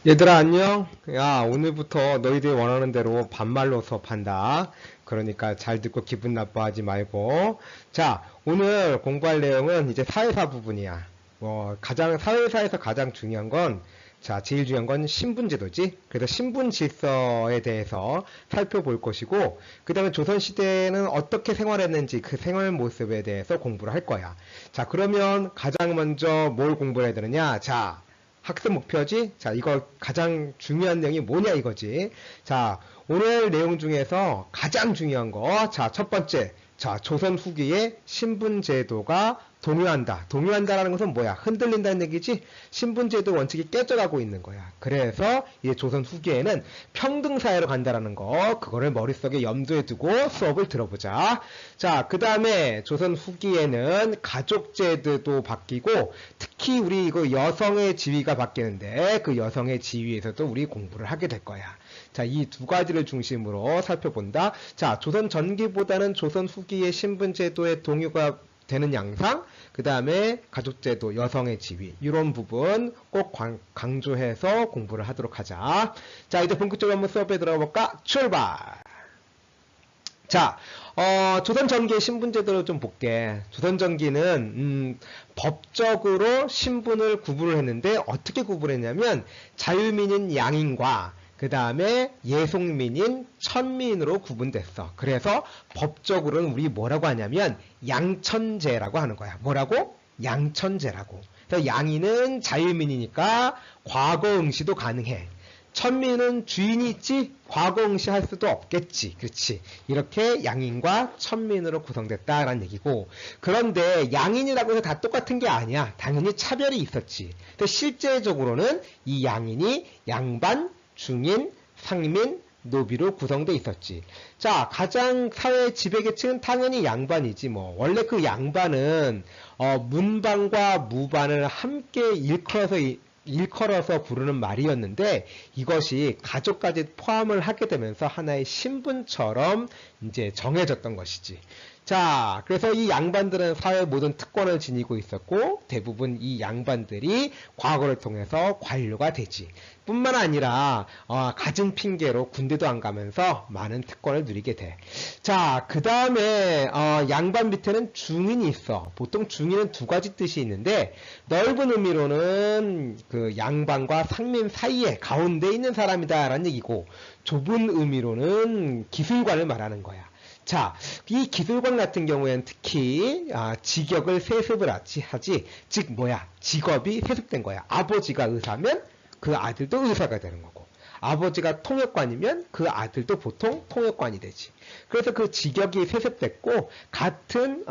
얘들아 안녕? 야 오늘부터 너희들이 원하는 대로 반말로 수업한다. 그러니까 잘 듣고 기분 나빠하지 말고. 자, 오늘 공부할 내용은 이제 사회사 부분이야. 가장 사회사에서 가장 중요한 건, 자, 제일 중요한 건 신분제도지. 그래서 신분 질서에 대해서 살펴볼 것이고, 그 다음에 조선시대에는 어떻게 생활했는지 그 생활 모습에 대해서 공부를 할 거야. 자, 그러면 가장 먼저 뭘 공부를 해야 되느냐? 자, 학습 목표지? 자, 이거 가장 중요한 내용이 뭐냐 이거지. 자, 오늘 내용 중에서 가장 중요한 거. 자, 첫 번째. 자, 조선 후기에 신분제도가 동요한다. 동요한다라는 것은 뭐야? 흔들린다는 얘기지? 신분제도 원칙이 깨져가고 있는 거야. 그래서 이제 조선 후기에는 평등사회로 간다라는 거, 그거를 머릿속에 염두에 두고 수업을 들어보자. 자, 그 다음에 조선 후기에는 가족제도도 바뀌고, 특히 우리 이거 여성의 지위가 바뀌는데, 그 여성의 지위에서도 우리 공부를 하게 될 거야. 자, 이 두 가지를 중심으로 살펴본다. 자, 조선 전기보다는 조선 후기의 신분제도의 동요가 되는 양상, 그 다음에 가족제도, 여성의 지위, 이런 부분 꼭 강조해서 공부를 하도록 하자. 자, 이제 본격적으로 한번 수업에 들어가 볼까? 출발! 자, 조선 전기의 신분제도를 좀 볼게. 조선 전기는 법적으로 신분을 구분을 했는데 어떻게 구분했냐면 자유민인 양인과 그 다음에 예속민인 천민으로 구분됐어. 그래서 법적으로는 우리 뭐라고 하냐면 양천제라고 하는 거야. 뭐라고? 양천제라고. 그래서 양인은 자유민이니까 과거응시도 가능해. 천민은 주인이 있지 과거응시할 수도 없겠지. 그렇지. 이렇게 양인과 천민으로 구성됐다라는 얘기고, 그런데 양인이라고 해서 다 똑같은 게 아니야. 당연히 차별이 있었지. 근데 실제적으로는 이 양인이 양반, 중인, 상민, 노비로 구성돼 있었지. 자, 가장 사회 지배계층은 당연히 양반이지 뭐. 원래 그 양반은 문반과 무반을 함께 일컬어서 부르는 말이었는데, 이것이 가족까지 포함을 하게 되면서 하나의 신분처럼 이제 정해졌던 것이지. 자, 그래서 이 양반들은 사회 모든 특권을 지니고 있었고, 대부분 이 양반들이 과거를 통해서 관료가 되지. 뿐만 아니라 가진 핑계로 군대도 안 가면서 많은 특권을 누리게 돼. 자, 그 다음에 양반 밑에는 중인이 있어. 보통 중인은 두 가지 뜻이 있는데, 넓은 의미로는 그 양반과 상민 사이에 가운데 있는 사람이다라는 얘기고, 좁은 의미로는 기술관을 말하는 거야. 자, 이 기술관 같은 경우에는 특히 직역을 세습을 하지. 즉 뭐야? 직업이 세습된 거야. 아버지가 의사면 그 아들도 의사가 되는 거고, 아버지가 통역관이면 그 아들도 보통 통역관이 되지. 그래서 그 직역이 세습됐고, 같은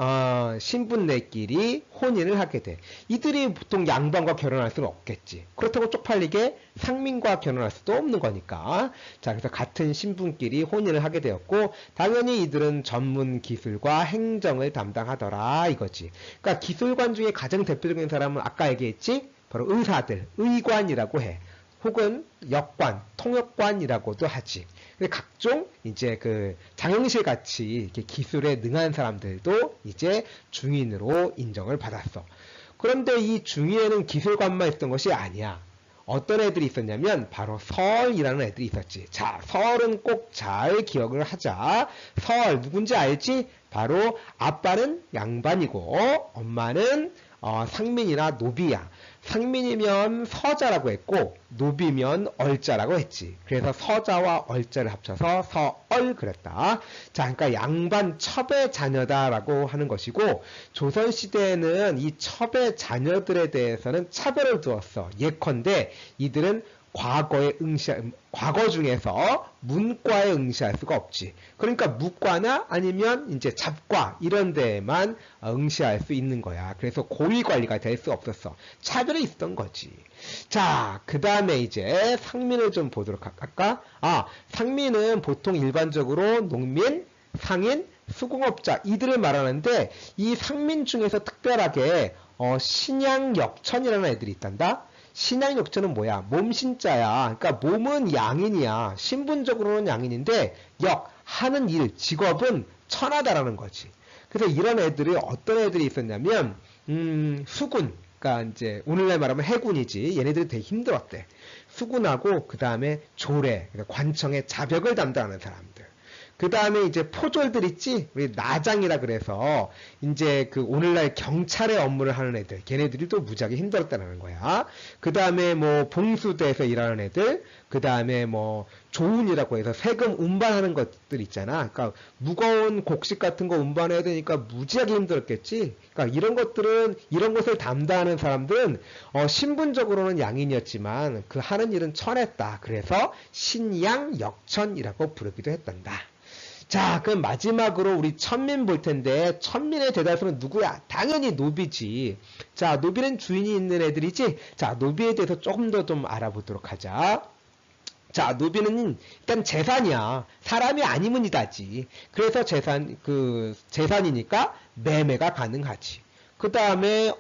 신분들끼리 혼인을 하게 돼. 이들이 보통 양반과 결혼할 수는 없겠지. 그렇다고 쪽팔리게 상민과 결혼할 수도 없는 거니까. 자, 그래서 같은 신분끼리 혼인을 하게 되었고, 당연히 이들은 전문 기술과 행정을 담당하더라 이거지. 그러니까 기술관 중에 가장 대표적인 사람은 아까 얘기했지? 바로 의사들, 의관이라고 해. 혹은 역관, 통역관이라고도 하지. 각종 이제 그 장영실 같이 이렇게 기술에 능한 사람들도 이제 중인으로 인정을 받았어. 그런데 이 중인에는 기술관만 있었던 것이 아니야. 어떤 애들이 있었냐면 바로 서얼이라는 애들이 있었지. 자, 서얼은 꼭 잘 기억을 하자. 서얼 누군지 알지? 바로 아빠는 양반이고 엄마는 상민이나 노비야. 상민이면 서자라고 했고 노비면 얼자라고 했지. 그래서 서자와 얼자를 합쳐서 서얼 그랬다. 자, 그러니까 양반 첩의 자녀다라고 하는 것이고, 조선시대에는 이 첩의 자녀들에 대해서는 차별을 두었어. 예컨대 이들은 과거 중에서 문과에 응시할 수가 없지. 그러니까 무과나 아니면 이제 잡과 이런 데에만 응시할 수 있는 거야. 그래서 고위 관리가 될 수 없었어. 차별이 있었던 거지. 자, 그 다음에 이제 상민을 좀 보도록 할까? 상민은 보통 일반적으로 농민, 상인, 수공업자 이들을 말하는데, 이 상민 중에서 특별하게 신양역천이라는 애들이 있단다. 신양역천은 뭐야? 몸신자야. 그러니까 몸은 양인이야. 신분적으로는 양인인데 하는 일, 직업은 천하다라는 거지. 그래서 이런 애들이 어떤 애들이 있었냐면 수군, 그러니까 이제 오늘날 말하면 해군이지. 얘네들이 되게 힘들었대. 수군하고 그 다음에 조례, 그러니까 관청의 자벽을 담당하는 사람들. 그 다음에 이제 포졸들 있지? 우리 나장이라 그래서 이제 그 오늘날 경찰의 업무를 하는 애들, 걔네들이 또 무지하게 힘들었다는 거야. 그 다음에 뭐 봉수대에서 일하는 애들, 그 다음에 뭐 조운이라고 해서 세금 운반하는 것들 있잖아. 그러니까 무거운 곡식 같은 거 운반해야 되니까 무지하게 힘들었겠지. 그러니까 이런 것들은, 이런 것을 담당하는 사람들은 신분적으로는 양인이었지만 그 하는 일은 천했다. 그래서 신양역천이라고 부르기도 했단다. 자, 그럼 마지막으로 우리 천민 볼 텐데, 천민의 대다수는 누구야? 당연히 노비지. 자, 노비는 주인이 있는 애들이지. 자, 노비에 대해서 조금 더 좀 알아보도록 하자. 자, 노비는 일단 재산이야. 사람이 아니면 이다지. 그래서 재산이니까 매매가 가능하지. 그 다음에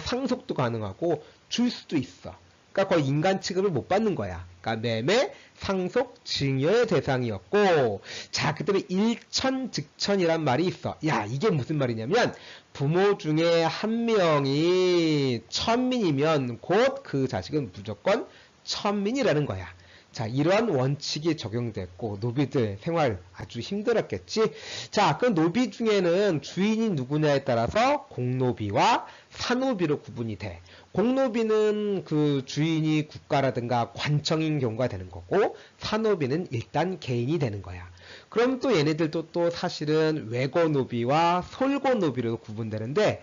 상속도 가능하고 줄 수도 있어. 그러니까 거의 인간 취급을 못 받는 거야. 그러니까 매매, 상속, 증여의 대상이었고, 자, 그 다음에 일천즉천이란 말이 있어. 야, 이게 무슨 말이냐면 부모 중에 한 명이 천민이면 곧 그 자식은 무조건 천민이라는 거야. 자, 이러한 원칙이 적용됐고 노비들 생활 아주 힘들었겠지. 자, 그 노비 중에는 주인이 누구냐에 따라서 공노비와 사노비로 구분이 돼. 공노비는 그 주인이 국가라든가 관청인 경우가 되는 거고, 사노비는 일단 개인이 되는 거야. 그럼 또 얘네들도 또 사실은 외고노비와 솔고노비로 구분되는데,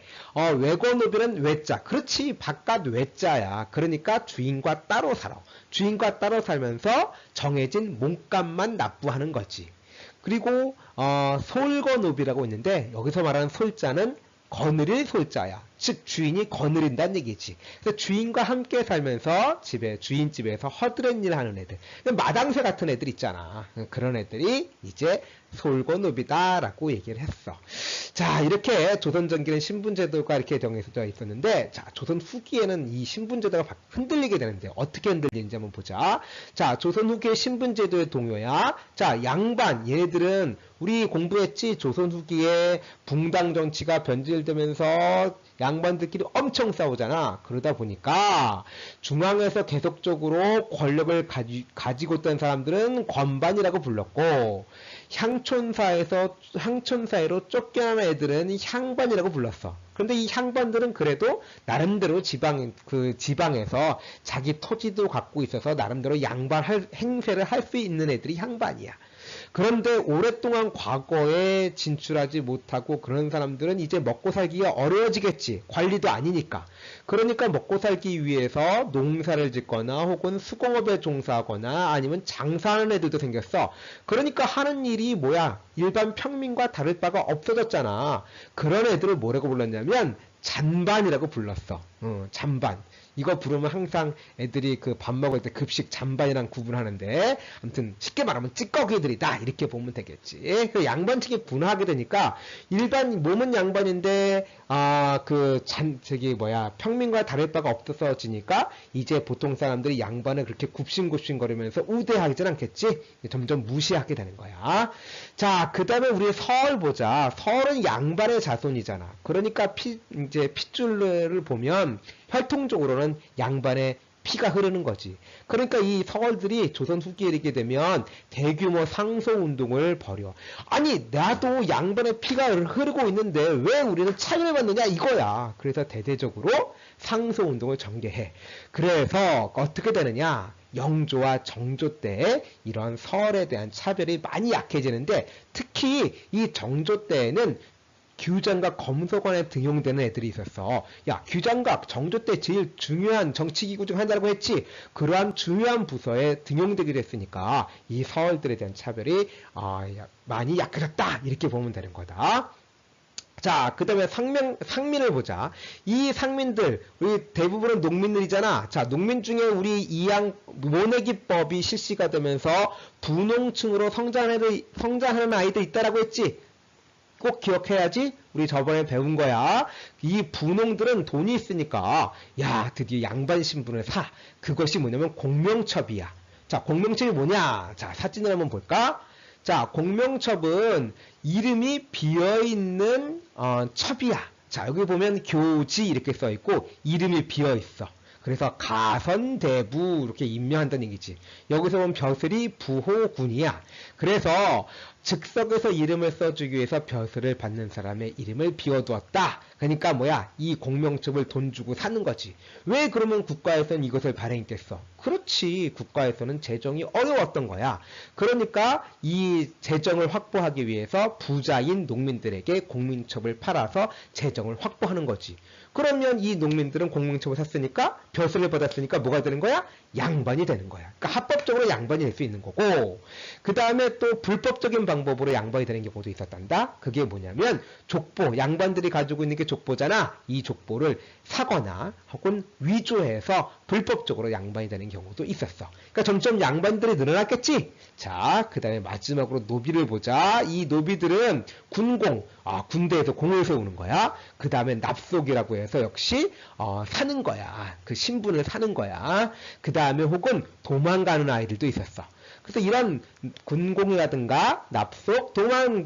외고노비는 외자. 그렇지, 바깥 외자야. 그러니까 주인과 따로 살아. 주인과 따로 살면서 정해진 몸값만 납부하는 거지. 그리고 솔고노비라고 있는데, 여기서 말하는 솔자는 거느릴 솔자야. 즉 주인이 거느린다는 얘기지. 그래서 주인과 함께 살면서 주인집에서 허드렛 일 하는 애들, 마당새 같은 애들 있잖아. 그런 애들이 이제 솔고노비다라고 얘기를 했어. 자, 이렇게 조선 전기는 신분제도가 이렇게 정해져 있었는데, 자, 조선 후기에는 이 신분제도가 흔들리게 되는데 어떻게 흔들리는지 한번 보자. 자, 조선 후기의 신분제도의 동요야. 자, 양반, 얘네들은 우리 공부했지. 조선 후기에 붕당 정치가 변질되면서 양반들끼리 엄청 싸우잖아. 그러다 보니까 중앙에서 계속적으로 권력을 가지고 있던 사람들은 권반이라고 불렀고, 향촌사회로 쫓겨난 애들은 향반이라고 불렀어. 그런데 이 향반들은 그래도 나름대로 지방에서 자기 토지도 갖고 있어서 나름대로 행세를 할 수 있는 애들이 향반이야. 그런데 오랫동안 과거에 진출하지 못하고 그런 사람들은 이제 먹고 살기가 어려워지겠지. 관리도 아니니까. 그러니까 먹고 살기 위해서 농사를 짓거나 혹은 수공업에 종사하거나 아니면 장사하는 애들도 생겼어. 그러니까 하는 일이 뭐야? 일반 평민과 다를 바가 없어졌잖아. 그런 애들을 뭐라고 불렀냐면 잔반이라고 불렀어. 잔반. 이거 부르면 항상 애들이 그 밥 먹을 때 급식 잔반이랑 구분하는데, 아무튼 쉽게 말하면 찌꺼기들이다 이렇게 보면 되겠지. 그 양반측이 분화하게 되니까 일반 몸은 양반인데 평민과 다를 바가 없어지니까 이제 보통 사람들이 양반을 그렇게 굽신굽신거리면서 우대하지는 않겠지. 점점 무시하게 되는 거야. 자, 그 다음에 우리 서얼 보자. 서얼은 양반의 자손이잖아. 그러니까 핏줄을 보면 혈통적으로는 양반의 피가 흐르는 거지. 그러니까 이 서얼들이 조선 후기에 이르게 되면 대규모 상소운동을 벌여. 아니, 나도 양반의 피가 흐르고 있는데 왜 우리는 차별을 받느냐 이거야. 그래서 대대적으로 상소운동을 전개해. 그래서 어떻게 되느냐, 영조와 정조 때 이런 서얼에 대한 차별이 많이 약해지는데, 특히 이 정조 때에는 규장각 검소관에 등용되는 애들이 있었어. 야, 규장각 정조 때 제일 중요한 정치기구 중 하나라고 했지. 그러한 중요한 부서에 등용되기도 했으니까 이 서얼들에 대한 차별이 많이 약해졌다 이렇게 보면 되는 거다. 자, 그 다음에 상민을 보자. 이 상민들, 우리 대부분은 농민들이잖아. 자, 농민 중에 우리 이양 모내기법이 실시가 되면서 분농층으로 성장하는 아이들 있다라고 했지. 꼭 기억해야지. 우리 저번에 배운 거야. 이 분홍들은 돈이 있으니까 야, 드디어 양반 신분을 사. 그것이 뭐냐면 공명첩이야. 자, 공명첩이 뭐냐? 자, 사진을 한번 볼까? 자, 공명첩은 이름이 비어있는 첩이야. 자, 여기 보면 교지 이렇게 써 있고 이름이 비어 있어. 그래서 가선대부 이렇게 임명한다는 얘기지. 여기서 보면 벼슬이 부호군이야. 그래서 즉석에서 이름을 써주기 위해서 벼슬을 받는 사람의 이름을 비워두었다. 그러니까 뭐야? 이 공명첩을 돈 주고 사는 거지. 왜 그러면 국가에서는 이것을 발행했겠어? 그렇지. 국가에서는 재정이 어려웠던 거야. 그러니까 이 재정을 확보하기 위해서 부자인 농민들에게 공명첩을 팔아서 재정을 확보하는 거지. 그러면 이 농민들은 공명첩을 샀으니까 벼슬을 받았으니까 뭐가 되는 거야? 양반이 되는 거야. 그러니까 합법적으로 양반이 될 수 있는 거고, 그 다음에 또 불법적인 방법으로 양반이 되는 경우도 있었단다. 그게 뭐냐면 족보, 양반들이 가지고 있는 게 족보잖아. 이 족보를 사거나 혹은 위조해서 불법적으로 양반이 되는 경우도 있었어. 그러니까 점점 양반들이 늘어났겠지. 자, 그 다음에 마지막으로 노비를 보자. 이 노비들은 군공, 군대에서 공을 세우는 거야. 그 다음에 납속이라고 해서 역시 사는 거야. 그 신분을 사는 거야. 그 다음에 혹은 도망가는 아이들도 있었어. 그래서 이런 군공이라든가 납속, 도망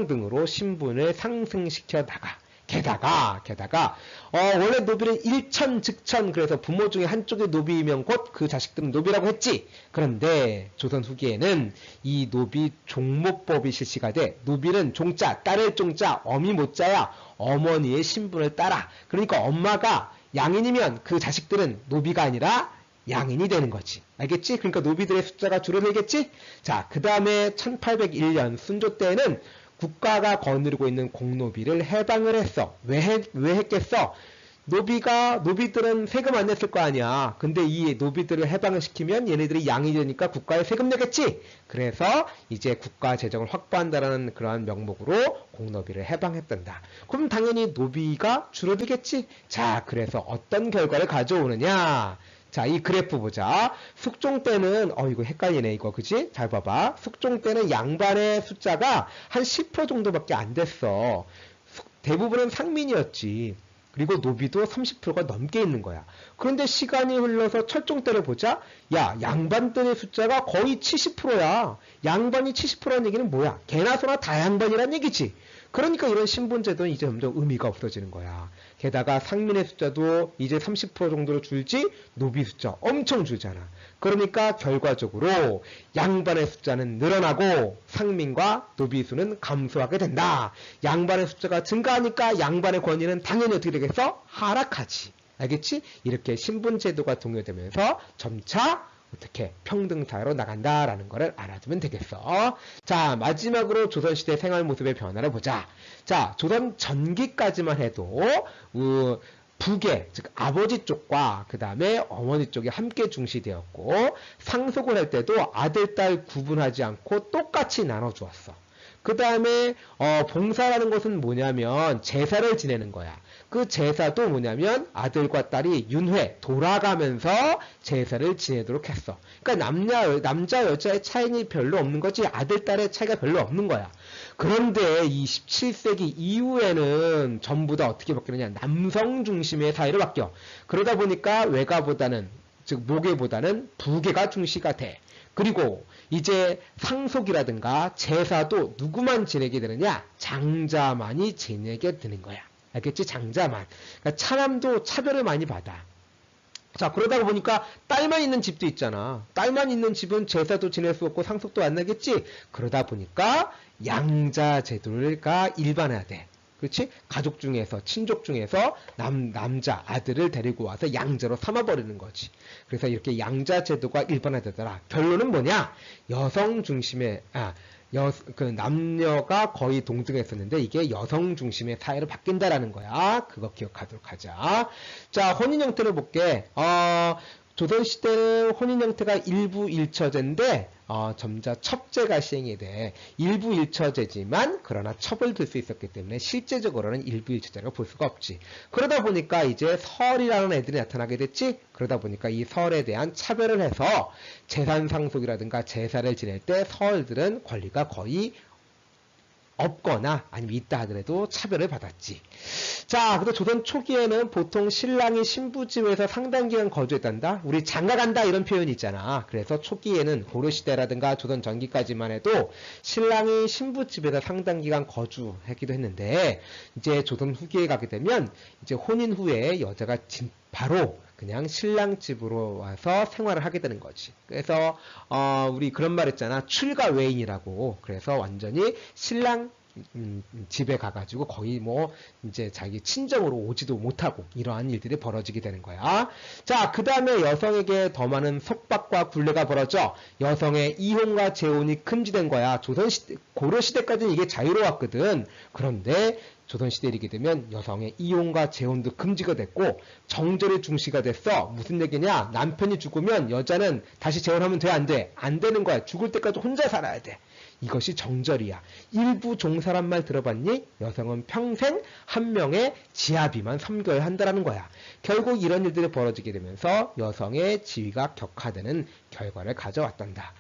등으로 신분을 상승시켜 나가. 게다가 원래 노비는 일천, 즉천, 그래서 부모 중에 한쪽이 노비이면 곧 그 자식들은 노비라고 했지. 그런데 조선 후기에는 이 노비 종목법이 실시가 돼. 노비는 종자, 딸의 종자, 어미 모자야. 어머니의 신분을 따라. 그러니까 엄마가 양인이면 그 자식들은 노비가 아니라 양인이 되는 거지. 알겠지? 그러니까 노비들의 숫자가 줄어들겠지? 자, 그 다음에 1801년 순조 때는 국가가 거느리고 있는 공노비를 해방을 했어. 왜 했겠어? 노비들은 세금 안 냈을 거 아니야. 근데 이 노비들을 해방을 시키면 얘네들이 양이 되니까 국가에 세금 내겠지? 그래서 이제 국가 재정을 확보한다라는 그러한 명목으로 공노비를 해방했단다. 그럼 당연히 노비가 줄어들겠지? 자, 그래서 어떤 결과를 가져오느냐? 자, 이 그래프 보자. 숙종 때는, 이거 헷갈리네, 이거. 그지? 잘 봐봐. 숙종 때는 양반의 숫자가 한 10% 정도밖에 안 됐어. 대부분은 상민이었지. 그리고 노비도 30%가 넘게 있는 거야. 그런데 시간이 흘러서 철종 때를 보자. 야, 양반들의 숫자가 거의 70%야. 양반이 70%라는 얘기는 뭐야? 개나 소나 다 양반이란 얘기지. 그러니까 이런 신분제도는 이제 점점 의미가 없어지는 거야. 게다가 상민의 숫자도 이제 30% 정도로 줄지 노비 숫자 엄청 줄잖아. 그러니까 결과적으로 양반의 숫자는 늘어나고 상민과 노비 수는 감소하게 된다. 양반의 숫자가 증가하니까 양반의 권위는 당연히 어떻게 되겠어? 하락하지. 알겠지? 이렇게 신분제도가 동요되면서 점차 어떻게 평등사회로 나간다라는 것을 알아두면 되겠어. 자, 마지막으로 조선시대 생활 모습의 변화를 보자. 자, 조선 전기까지만 해도 부계, 즉 아버지 쪽과 그 다음에 어머니 쪽이 함께 중시되었고 상속을 할 때도 아들, 딸 구분하지 않고 똑같이 나눠주었어. 그 다음에 봉사라는 것은 뭐냐면 제사를 지내는 거야. 그 제사도 뭐냐면 아들과 딸이 윤회 돌아가면서 제사를 지내도록 했어. 그러니까 남자 여자의 차이는 별로 없는 거지 아들 딸의 차이가 별로 없는 거야. 그런데 이 17세기 이후에는 전부 다 어떻게 바뀌느냐, 남성 중심의 사회로 바뀌어. 그러다 보니까 외가보다는, 즉 모계보다는 부계가 중시가 돼. 그리고 이제 상속이라든가 제사도 누구만 지내게 되느냐, 장자만이 지내게 되는 거야. 알겠지? 장자만. 그러니까 차남도 차별을 많이 받아. 자, 그러다 보니까 딸만 있는 집도 있잖아. 딸만 있는 집은 제사도 지낼 수 없고 상속도 안 나겠지? 그러다 보니까 양자 제도가 일반화돼야 돼. 그렇지? 가족 중에서, 친족 중에서 남자, 아들을 데리고 와서 양자로 삼아버리는 거지. 그래서 이렇게 양자 제도가 일반화되더라. 결론은 뭐냐? 여성 중심의, 남녀가 거의 동등했었는데 이게 여성 중심의 사회로 바뀐다라는 거야. 그거 기억하도록 하자. 자, 혼인 형태를 볼게. 조선시대는 혼인 형태가 일부 일처제인데 점자 첩제가 시행이 돼. 일부 일처제지만 그러나 첩을 들 수 있었기 때문에 실제적으로는 일부 일처제라고 볼 수가 없지. 그러다 보니까 이제 설이라는 애들이 나타나게 됐지. 그러다 보니까 이 설에 대한 차별을 해서 재산 상속이라든가 제사를 지낼 때 설들은 권리가 거의 없거나 아니면 있다 하더라도 차별을 받았지. 자, 그래도 조선 초기에는 보통 신랑이 신부집에서 상당 기간 거주했단다. 우리 장가간다 이런 표현이 있잖아. 그래서 초기에는 고려시대라든가 조선 전기까지만 해도 신랑이 신부집에서 상당 기간 거주했기도 했는데 이제 조선 후기에 가게 되면 이제 혼인 후에 여자가 바로 그냥 신랑 집으로 와서 생활을 하게 되는 거지. 그래서 우리 그런 말 했잖아. 출가 외인이라고. 그래서 완전히 신랑 집에 가가지고 거의 뭐 이제 자기 친정으로 오지도 못하고 이러한 일들이 벌어지게 되는 거야. 자, 그 다음에 여성에게 더 많은 속박과 굴레가 벌어져 여성의 이혼과 재혼이 금지된 거야. 조선시대, 고려시대까지는 이게 자유로웠거든. 그런데 조선시대에 이르게 되면 여성의 이혼과 재혼도 금지가 됐고 정절이 중시가 됐어. 무슨 얘기냐? 남편이 죽으면 여자는 다시 재혼하면 돼? 안 돼? 안 되는 거야. 죽을 때까지 혼자 살아야 돼. 이것이 정절이야. 일부 종사란 말 들어봤니? 여성은 평생 한 명의 지아비만 섬겨야 한다는 거야. 결국 이런 일들이 벌어지게 되면서 여성의 지위가 격화되는 결과를 가져왔단다.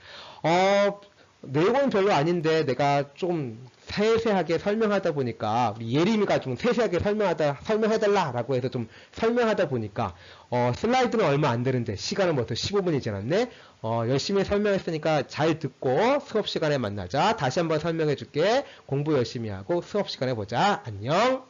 내용은 별로 아닌데 내가 좀 세세하게 설명하다 보니까 우리 예림이가 좀 세세하게 설명해달라라고 해서 좀 설명하다 보니까 슬라이드는 얼마 안 되는데 시간은 벌써 15분이 지났네. 열심히 설명했으니까 잘 듣고 수업 시간에 만나자. 다시 한번 설명해 줄게. 공부 열심히 하고 수업 시간에 보자. 안녕.